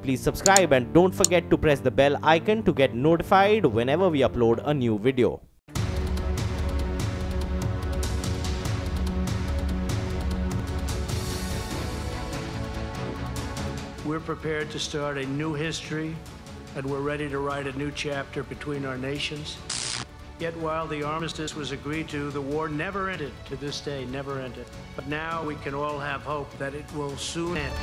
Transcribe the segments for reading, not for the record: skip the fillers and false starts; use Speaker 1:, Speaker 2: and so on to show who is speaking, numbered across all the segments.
Speaker 1: please subscribe and don't forget to press the bell icon to get notified whenever we upload a new video.
Speaker 2: We're prepared to start a new history, and we're ready to write a new chapter between our nations. Yet while the armistice was agreed to, the war never ended. To this day, never ended. But now we can all have hope that it will soon end.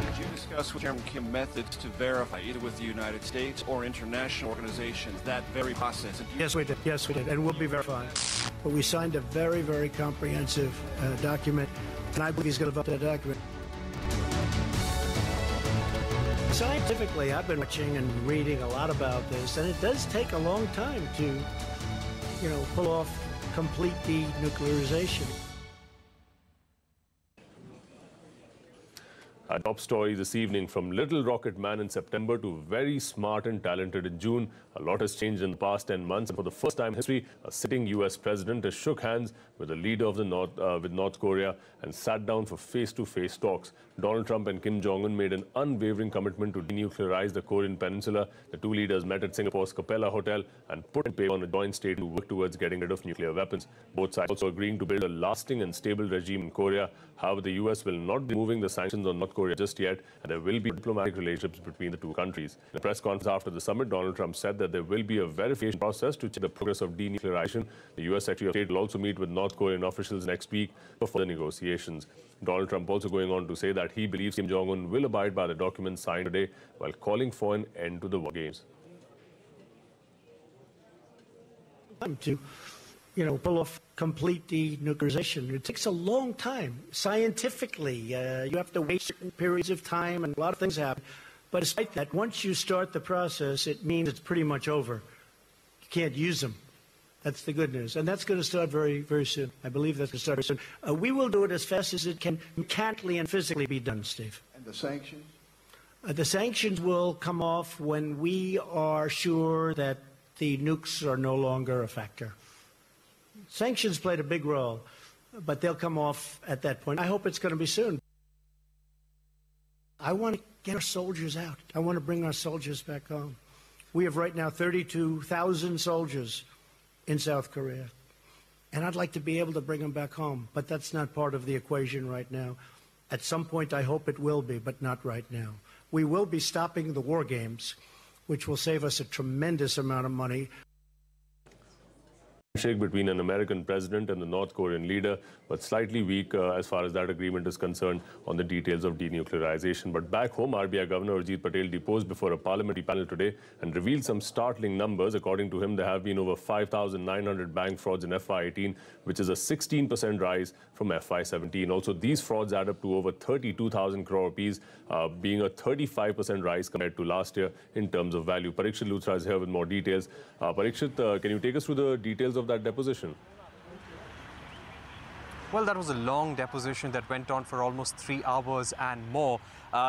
Speaker 3: Did you discuss with Chairman Kim methods to verify, either with the United States or international organizations, that very process?
Speaker 2: Yes, we did. Yes, we did. And we'll be verified. But we signed a very, very comprehensive document, and I believe he's going to vote that document. Scientifically, I've been watching and reading a lot about this, and it does take a long time to, pull off complete denuclearization.
Speaker 4: Our top story this evening: from little rocket man in September to very smart and talented in June. A lot has changed in the past 10 months, and for the first time in history, a sitting U.S. president has shook hands with the leader of the North Korea and sat down for face-to-face talks. Donald Trump and Kim Jong Un made an unwavering commitment to denuclearize the Korean peninsula. The two leaders met at Singapore's Capella Hotel and put in paper on a joint statement to work towards getting rid of nuclear weapons. Both sides also agreeing to build a lasting and stable regime in Korea. However, the U.S. will not be removing the sanctions on North Korea just yet, and there will be diplomatic relationships between the two countries. In a press conference after the summit, Donald Trump said that there will be a verification process to check the progress of denuclearization. The U.S. Secretary of State will also meet with North Korean officials next week for further negotiations. Donald Trump also going on to say that he believes Kim Jong Un will abide by the documents signed today, while calling for an end to the war games.
Speaker 2: To, pull off complete denuclearization. It takes a long time. Scientifically, you have to wait certain periods of time, and a lot of things happen. But despite that, once you start the process, it means it's pretty much over. You can't use them. That's the good news. And that's going to start very, very soon. I believe that's going to start very soon. We will do it as fast as it can mechanically and physically be done, Steve.
Speaker 5: And the sanctions?
Speaker 2: The sanctions will come off when we are sure that the nukes are no longer a factor. Sanctions played a big role, but they'll come off at that point. I hope it's going to be soon. I want to get our soldiers out. I want to bring our soldiers back home. We have right now 32,000 soldiers in South Korea, and I'd like to be able to bring them back home, but that's not part of the equation right now. At some point, I hope it will be, but not right now. We will be stopping the war games, which will save us a tremendous amount of money.
Speaker 4: Handshake between an American president and the North Korean leader, but slightly weak as far as that agreement is concerned on the details of denuclearization. But back home, RBI Governor Urjit Patel deposed before a parliamentary panel today and revealed some startling numbers. According to him, there have been over 5,900 bank frauds in FY18, which is a 16% rise from FY17. Also, these frauds add up to over 32,000 crore rupees, being a 35% rise compared to last year in terms of value. Parikshit Luthra is here with more details. Parikshit, can you take us through the details of that deposition?
Speaker 6: Well, that was a long deposition that went on for almost 3 hours and more.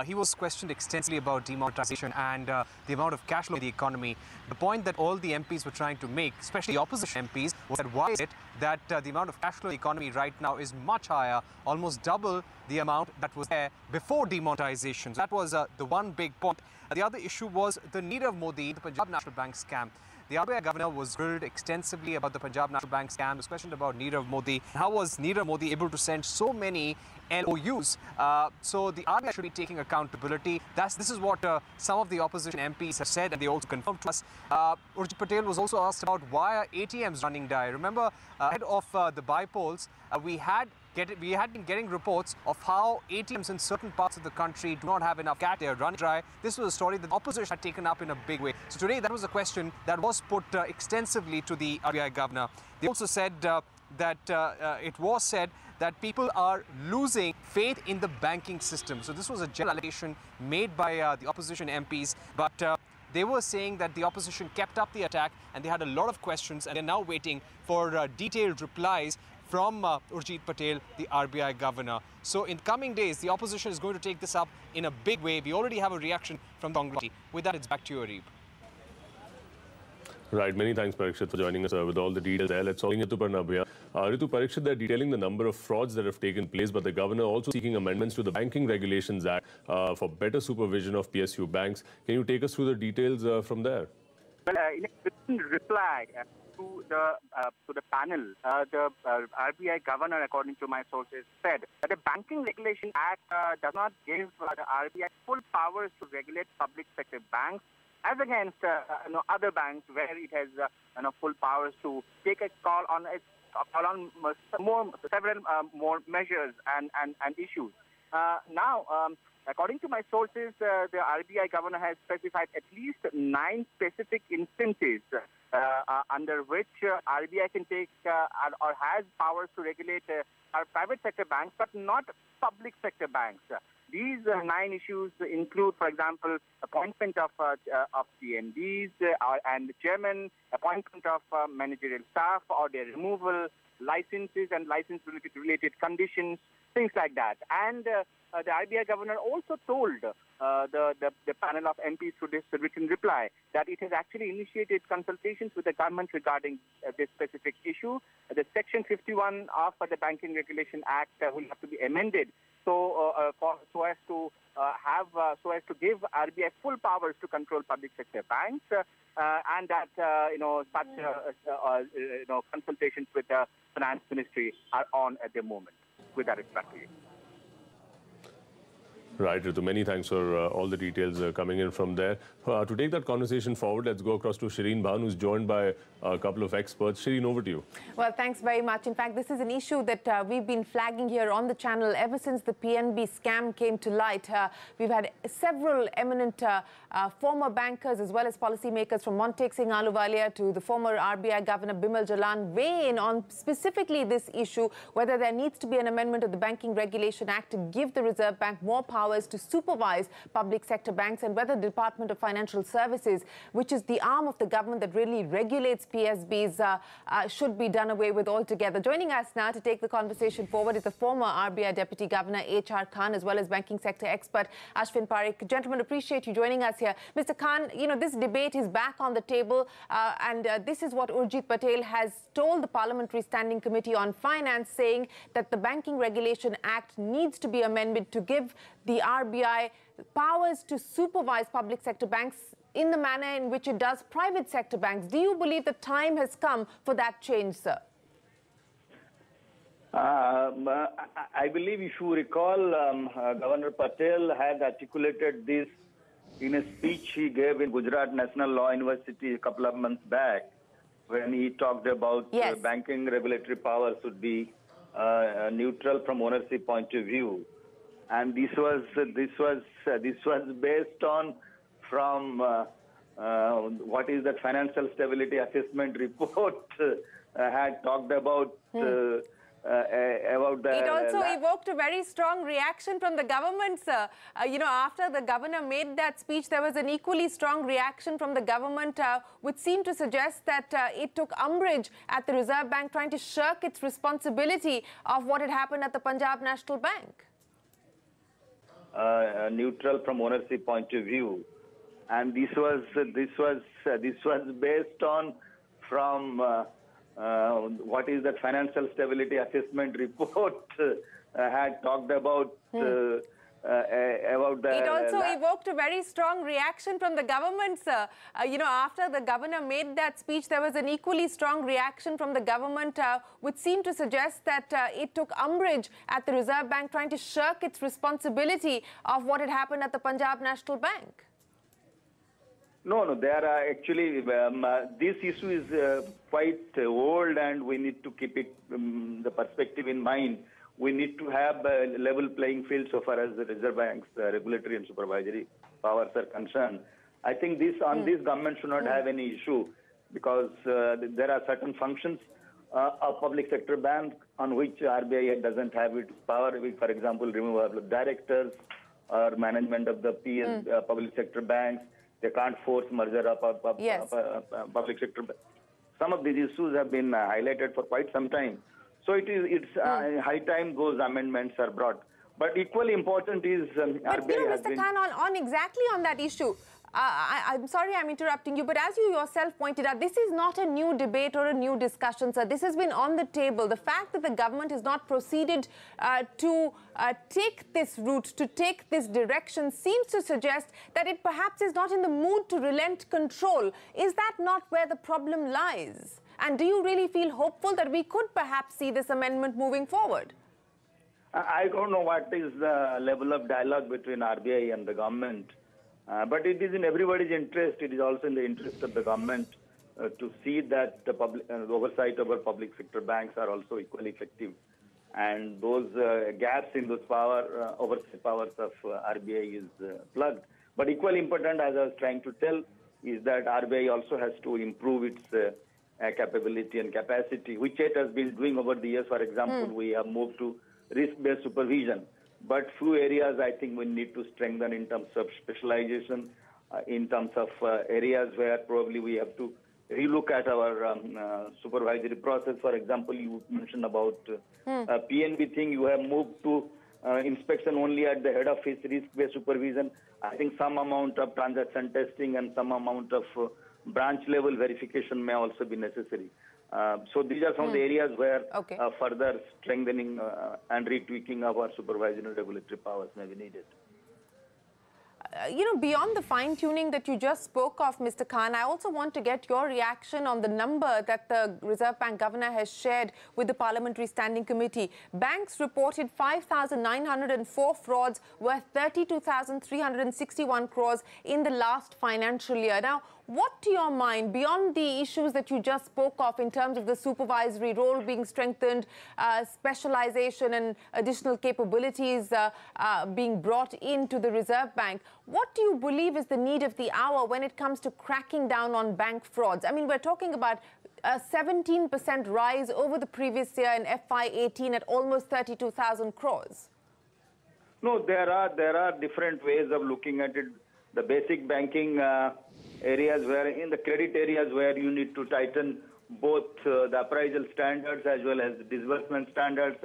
Speaker 6: He was questioned extensively about demonetization and the amount of cash flow in the economy. The point that all the MPs were trying to make, especially the opposition MPs, was that why is it that the amount of cash flow in the economy right now is much higher, almost double the amount that was there before demonetization. So that was the one big point. The other issue was the Nirav Modi, the Punjab National Bank scam. The RBI governor was grilled extensively about the Punjab National Bank scam, especially about Nirav Modi. How was Nirav Modi able to send so many LOUs? So the RBI should be taking accountability. This is what some of the opposition MPs have said, and they also confirmed to us. Urjit Patel was also asked about why are ATMs running dry. Remember, ahead of the by-polls, we had been getting reports of how ATMs in certain parts of the country do not have enough cash. They are running dry. This was a story that the opposition had taken up in a big way. So today, that was a question that was put extensively to the RBI governor. They also said it was said that people are losing faith in the banking system. So this was a general allegation made by the opposition MPs, but they were saying that the opposition kept up the attack and they had a lot of questions, and they're now waiting for detailed replies from Urjit Patel, the RBI governor. So in coming days, the opposition is going to take this up in a big way. We already have a reaction from the Congress. With that, it's back to you, Areeb.
Speaker 4: Right, many thanks, Parikshit, for joining us with all the details there. Let's all get to Parnabhya. Ritu Parikshit, they're detailing the number of frauds that have taken place, but the governor also seeking amendments to the Banking Regulations Act for better supervision of PSU banks. Can you take us through the details from there?
Speaker 5: Well, in a written reply to the panel, the RBI governor, according to my sources, said that the Banking Regulation Act does not give the RBI full powers to regulate public sector banks, as against other banks where it has full powers to take a call on several more measures and issues. Now, according to my sources, the RBI governor has specified at least 9 specific instances under which RBI can take or has powers to regulate our private sector banks, but not public sector banks. These 9 issues include, for example, appointment of CMDs and the chairman, appointment of managerial staff or their removal, licenses and license-related conditions, things like that. And the RBI governor also told the panel of MPs through this written reply that it has actually initiated consultations with the government regarding this specific issue. The Section 51 of the Banking Regulation Act will have to be amended so as to give RBI full powers to control public sector banks, and that such consultations with the Finance Ministry are on at the moment. With that, it's back to you.
Speaker 4: Right, Ritu. Many thanks for all the details coming in from there. To take that conversation forward, let's go across to Shireen Bhan, who's joined by a couple of experts. Shireen, over to you.
Speaker 7: Well, thanks very much. In fact, this is an issue that we've been flagging here on the channel ever since the PNB scam came to light. We've had several eminent former bankers as well as policymakers from Montek Singh Ahluwalia to the former RBI Governor Bimal Jalan weigh in on specifically this issue, whether there needs to be an amendment of the Banking Regulation Act to give the Reserve Bank more powers to supervise public sector banks, and whether the Department of Financial Services, which is the arm of the government that really regulates PSBs, should be done away with altogether. Joining us now to take the conversation forward is the former RBI Deputy Governor H.R. Khan, as well as banking sector expert Ashwin Parekh. Gentlemen, appreciate you joining us here. Mr. Khan, this debate is back on the table, and this is what Urjit Patel has told the Parliamentary Standing Committee on Finance, saying that the Banking Regulation Act needs to be amended to give the RBI powers to supervise public sector banks in the manner in which it does private sector banks. Do you believe the time has come for that change, sir?
Speaker 8: I believe, if you recall, Governor Patel had articulated this in a speech he gave in Gujarat National Law University a couple of months back, when he talked about banking regulatory powers should be neutral from ownership point of view. And this was based on from what is the Financial Stability Assessment report had talked about.
Speaker 7: It also evoked a very strong reaction from the government, sir. After the governor made that speech, there was an equally strong reaction from the government, which seemed to suggest that it took umbrage at the Reserve Bank trying to shirk its responsibility of what had happened at the Punjab National Bank.
Speaker 8: Neutral from ownership point of view, and this was based on from what is the Financial Stability Assessment report had talked about.
Speaker 7: It also evoked a very strong reaction from the government, sir. After the governor made that speech, there was an equally strong reaction from the government, which seemed to suggest that it took umbrage at the Reserve Bank trying to shirk its responsibility of what had happened at the Punjab National Bank.
Speaker 8: No, there are actually, this issue is quite old, and we need to keep it, the perspective in mind. We need to have a level playing field so far as the Reserve Bank's regulatory and supervisory powers are concerned. I think this government should not have any issue, because there are certain functions of public sector banks on which RBI doesn't have its power. For example, removal of directors or management of the public sector banks. They can't force merger of public sector banks. Some of these issues have been highlighted for quite some time. So it's high time those amendments are brought. But equally important is
Speaker 7: RBI has been... Mr. Khan, exactly on that issue, I'm sorry I'm interrupting you, but as you yourself pointed out, this is not a new debate or a new discussion, sir. This has been on the table. The fact that the government has not proceeded to take this route, to take this direction, seems to suggest that it perhaps is not in the mood to relent control. Is that not where the problem lies? And do you really feel hopeful that we could perhaps see this amendment moving forward?
Speaker 8: I don't know what is the level of dialogue between RBI and the government. But it is in everybody's interest. It is also in the interest of the government to see that the public oversight over public sector banks are also equally effective. And those gaps in those oversight powers of RBI is plugged. But equally important, as I was trying to tell, is that RBI also has to improve its capability and capacity, which it has been doing over the years. For example, we have moved to risk-based supervision. But few areas I think we need to strengthen in terms of specialization, in terms of areas where probably we have to relook at our supervisory process. For example, you mentioned about PNB thing. You have moved to inspection only at the head office, risk-based supervision. I think some amount of transaction testing and some amount of branch-level verification may also be necessary. So these are some of the areas where further strengthening and retweaking of our supervisory and regulatory powers may be needed.
Speaker 7: Beyond the fine-tuning that you just spoke of, Mr. Khan, I also want to get your reaction on the number that the Reserve Bank Governor has shared with the Parliamentary Standing Committee. Banks reported 5,904 frauds worth 32,361 crores in the last financial year. Now, what, to your mind, beyond the issues that you just spoke of in terms of the supervisory role being strengthened, specialization and additional capabilities being brought into the Reserve Bank, what do you believe is the need of the hour when it comes to cracking down on bank frauds? I mean, we're talking about a 17% rise over the previous year in FY18 at almost 32,000 crores.
Speaker 8: No, there are different ways of looking at it. The basic banking areas where, in the credit areas where you need to tighten both the appraisal standards as well as disbursement standards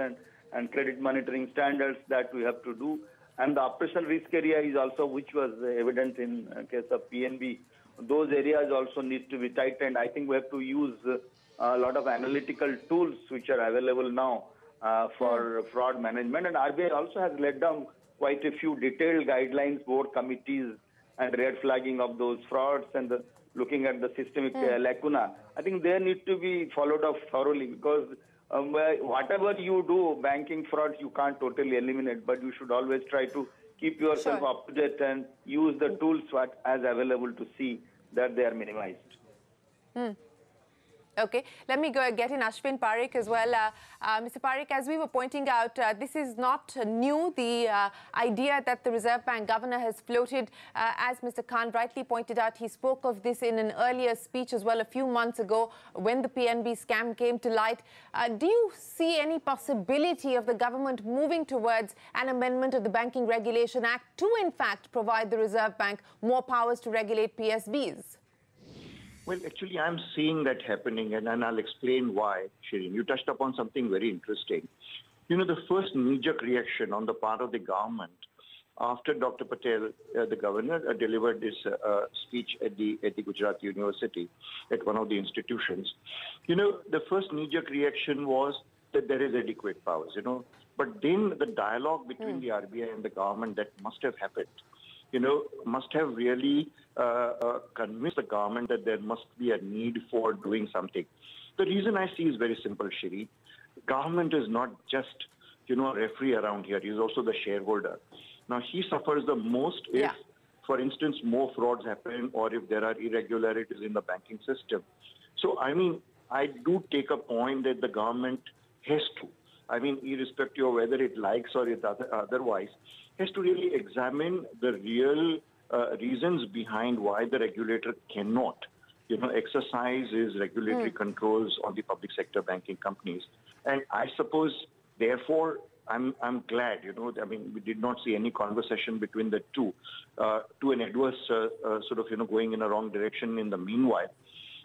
Speaker 8: and credit monitoring standards, that we have to do. And the operational risk area is also, which was evident in case of PNB. Those areas also need to be tightened. I think we have to use a lot of analytical tools which are available now for fraud management. And RBI also has laid down quite a few detailed guidelines, board committees, and red flagging of those frauds and looking at the systemic lacuna. I think they need to be followed up thoroughly, because whatever you do, banking frauds you can't totally eliminate, but you should always try to keep yourself up to date and use the tools as available to see that they are minimized.
Speaker 7: Okay, let me go get in Ashwin Parikh as well. Mr. Parikh, as we were pointing out, this is not new. The idea that the Reserve Bank Governor has floated, as Mr. Khan rightly pointed out, he spoke of this in an earlier speech as well a few months ago when the PNB scam came to light. Do you see any possibility of the government moving towards an amendment of the Banking Regulation Act to, in fact, provide the Reserve Bank more powers to regulate PSBs?
Speaker 9: Well, actually, I'm seeing that happening, and I'll explain why, Shireen. You touched upon something very interesting. The first knee-jerk reaction on the part of the government after Dr. Patel, the governor, delivered this speech at the Gujarat University, at one of the institutions, the first knee-jerk reaction was that there is adequate powers, But then the dialogue between the RBI and the government that must have happened, must have really convinced the government that there must be a need for doing something. The reason I see is very simple, Shiri. Government is not just, a referee around here. He's also the shareholder. Now, he suffers the most if, for instance, more frauds happen or if there are irregularities in the banking system. So, I do take a point that the government has to, irrespective of whether it likes or it otherwise, has to really examine the real reasons behind why the regulator cannot, exercise his regulatory controls on the public sector banking companies. And I suppose, therefore, I'm glad, we did not see any conversation between the two to an adverse going in a wrong direction in the meanwhile.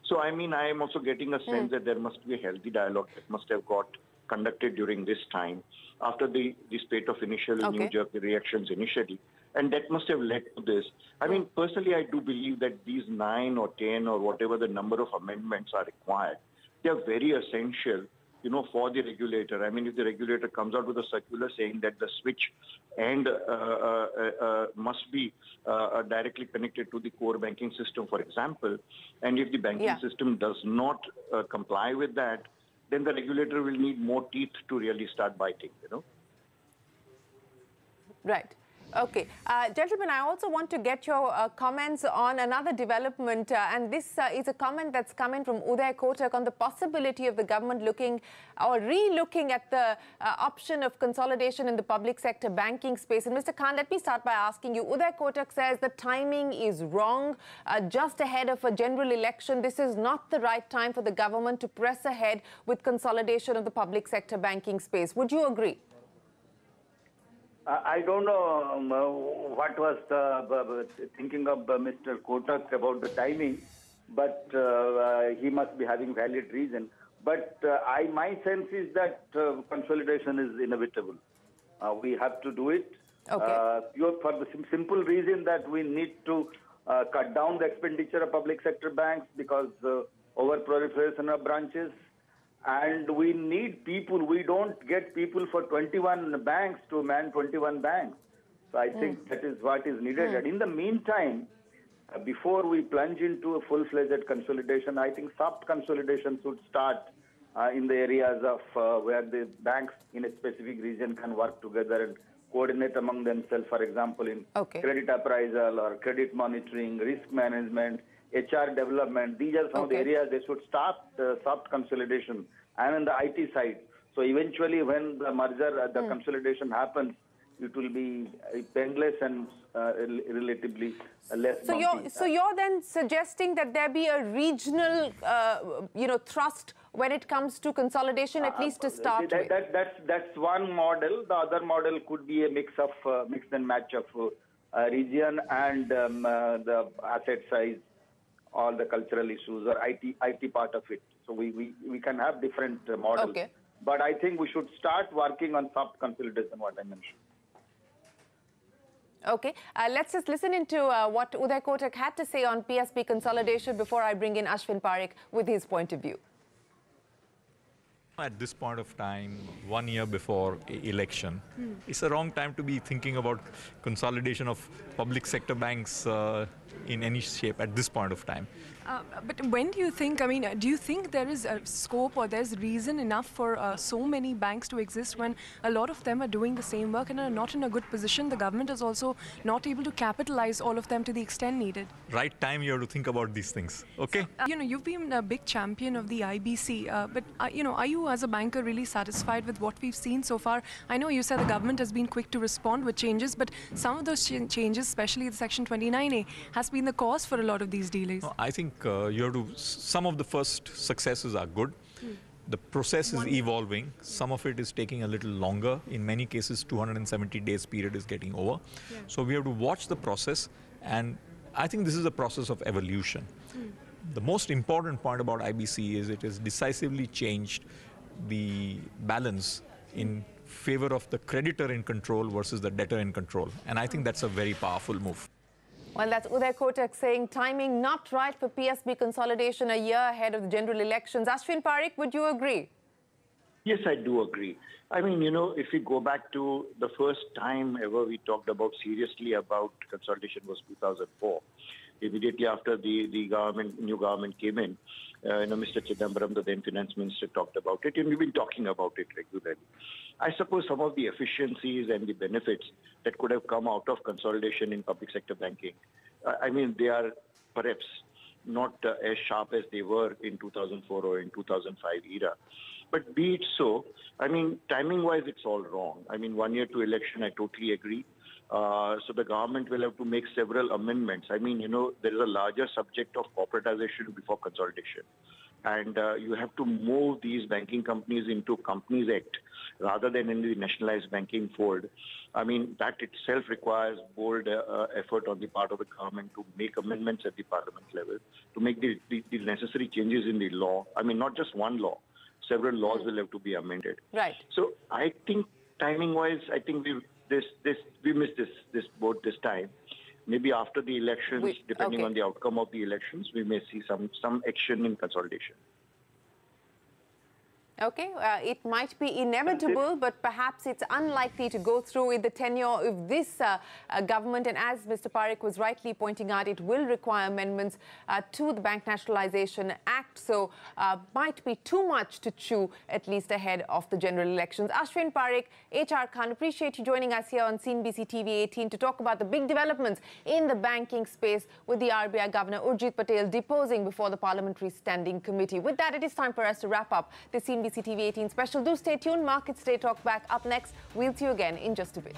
Speaker 9: So, I am also getting a sense that there must be a healthy dialogue that must have got conducted during this time after the spate of initial knee-jerk reactions initially. And that must have led to this. I mean, personally, I do believe that these 9 or 10 or whatever the number of amendments are required, they are very essential, you know, for the regulator. I mean, if the regulator comes out with a circular saying that the switch and must be directly connected to the core banking system, for example, and if the banking system does not comply with that, then the regulator will need more teeth to really start biting, you know.
Speaker 7: Right. Okay. Gentlemen, I also want to get your comments on another development, and this is a comment that's coming from Uday Kotak on the possibility of the government looking or re-looking at the option of consolidation in the public sector banking space. And Mr. Khan, let me start by asking you, Uday Kotak says the timing is wrong, just ahead of a general election. This is not the right time for the government to press ahead with consolidation of the public sector banking space. Would you agree?
Speaker 8: I don't know what was the thinking of Mr. Kotak about the timing, but he must be having valid reason. But my sense is that consolidation is inevitable. We have to do it for the simple reason that we need to cut down the expenditure of public sector banks because over proliferation of branches. And we need people. We don't get people for 21 banks to man 21 banks. So I think that is what is needed. And in the meantime, before we plunge into a full-fledged consolidation, I think soft consolidation should start in the areas of where the banks in a specific region can work together and coordinate among themselves, for example, in credit appraisal or credit monitoring, risk management, HR development. These are some of the areas they should start soft consolidation, and on the IT side. So eventually when the merger, the consolidation happens, it will be painless and relatively less bumpy.
Speaker 7: So you're then suggesting that there be a regional, thrust when it comes to consolidation, at least to start with?
Speaker 8: That's one model. The other model could be a mix and match of region and the asset size, all the cultural issues or IT part of it. So we can have different models. But I think we should start working on soft consolidation, what I mentioned.
Speaker 7: Okay. Let's just listen into what Uday Kotak had to say on PSB consolidation before I bring in Ashwin Parekh with his point of view.
Speaker 10: At this point of time, 1 year before election, it's a wrong time to be thinking about consolidation of public sector banks in any shape at this point of time.
Speaker 11: But when do you think, I mean, do you think there is a scope or there's reason enough for so many banks to exist when a lot of them are doing the same work and are not in a good position? The government is also not able to capitalize all of them to the extent needed.
Speaker 10: Right time you have to think about these things, okay?
Speaker 11: So, you've been a big champion of the IBC, but, are you as a banker really satisfied with what we've seen so far? I know you said the government has been quick to respond with changes, but some of those changes, especially the Section 29A, has been the cause for a lot of these delays.
Speaker 10: No, I think you have to, some of the first successes are good. The process is evolving. Some of it is taking a little longer. In many cases, 270 days period is getting over. So we have to watch the process, and I think this is a process of evolution. The most important point about IBC is it has decisively changed the balance in favor of the creditor in control versus the debtor in control. And I think that's a very powerful move.
Speaker 7: Well, that's Uday Kotak saying timing not right for PSB consolidation a year ahead of the general elections. Ashwin Parekh, would you agree?
Speaker 9: Yes, I do agree. I mean, if we go back to the first time ever we talked about seriously about consolidation was 2004. Immediately after the new government came in, Mr. Chidambaram, the then finance minister, talked about it, and we've been talking about it regularly. I suppose some of the efficiencies and the benefits that could have come out of consolidation in public sector banking, I mean, they are perhaps not as sharp as they were in 2004 or in 2005 era. But be it so, I mean, timing-wise, it's all wrong. I mean, 1 year to election, I totally agree. So the government will have to make several amendments. I mean, there is a larger subject of corporatization before consolidation. And you have to move these banking companies into Companies Act rather than in the nationalized banking fold. I mean, that itself requires bold effort on the part of the government to make amendments at the parliament level, to make the necessary changes in the law. I mean, not just one law, several laws will have to be amended.
Speaker 7: Right.
Speaker 9: So I think timing-wise, I think we missed this boat this time. Maybe after the elections, depending on the outcome of the elections, we may see some action in consolidation.
Speaker 7: Okay, it might be inevitable, but perhaps it's unlikely to go through in the tenure of this government. And as Mr. Parekh was rightly pointing out, it will require amendments to the Bank Nationalisation Act. So might be too much to chew, at least ahead of the general elections. Ashwin Parekh, HR Khan, appreciate you joining us here on CNBC TV18 to talk about the big developments in the banking space with the RBI Governor Urjit Patel deposing before the Parliamentary Standing Committee. With that, it is time for us to wrap up the CNBC TV18 special. Do stay tuned. Markets Day Talk back up next. We'll see you again in just a bit.